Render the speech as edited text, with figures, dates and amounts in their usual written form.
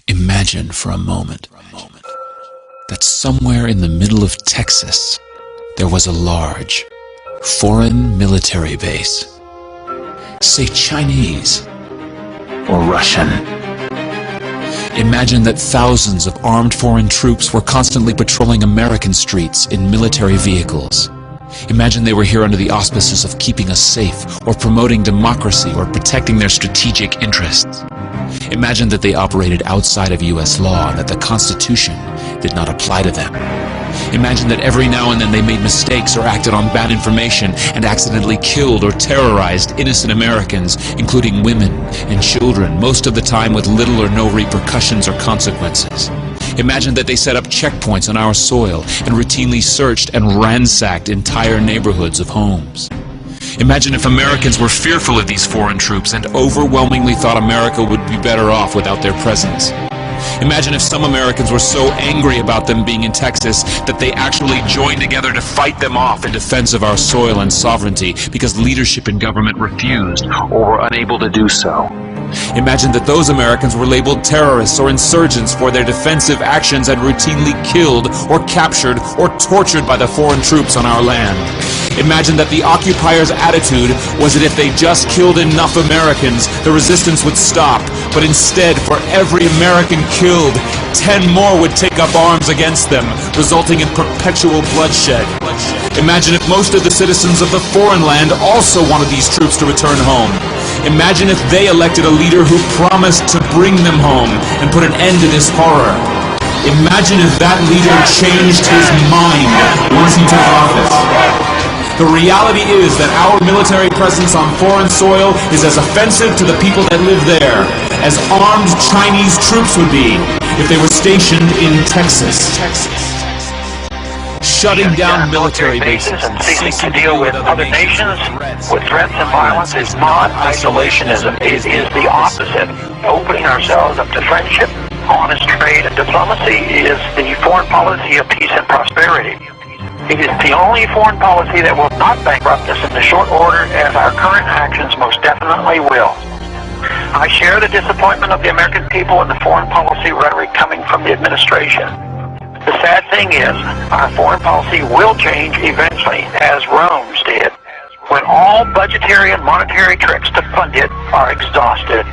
Imagine for a moment that somewhere in the middle of Texas there was a large foreign military base, say Chinese or Russian. Imagine that thousands of armed foreign troops were constantly patrolling American streets in military vehicles. Imagine they were here under the auspices of keeping us safe, or promoting democracy, or protecting their strategic interests. Imagine that they operated outside of U.S. law and that the Constitution did not apply to them. Imagine that every now and then they made mistakes or acted on bad information and accidentally killed or terrorized innocent Americans, including women and children, most of the time with little or no repercussions or consequences. Imagine that they set up checkpoints on our soil and routinely searched and ransacked entire neighborhoods of homes. Imagine if Americans were fearful of these foreign troops and overwhelmingly thought America would be better off without their presence. Imagine if some Americans were so angry about them being in Texas that they actually joined together to fight them off in defense of our soil and sovereignty because leadership in government refused or were unable to do so. Imagine that those Americans were labeled terrorists or insurgents for their defensive actions and routinely killed or captured or tortured by the foreign troops on our land. Imagine that the occupiers' attitude was that if they just killed enough Americans, the resistance would stop, but instead, for every American killed, 10 more would take up arms against them, resulting in perpetual bloodshed. Imagine if most of the citizens of the foreign land also wanted these troops to return home. Imagine if they elected a leader who promised to bring them home and put an end to this horror. Imagine if that leader changed his mind once he took office. The reality is that our military presence on foreign soil is as offensive to the people that live there as armed Chinese troops would be if they were stationed in Texas. Shutting down military bases and ceasing to deal with other nations with threats and violence is not isolationism. It is the opposite. Opening ourselves up to friendship, honest trade, and diplomacy is the foreign policy of peace and prosperity. It is the only foreign policy that will not bankrupt us in the short order, as our current actions most definitely will. I share the disappointment of the American people in the foreign policy rhetoric coming from the administration. The sad thing is, our foreign policy will change eventually, as Rome's did, when all budgetary and monetary tricks to fund it are exhausted.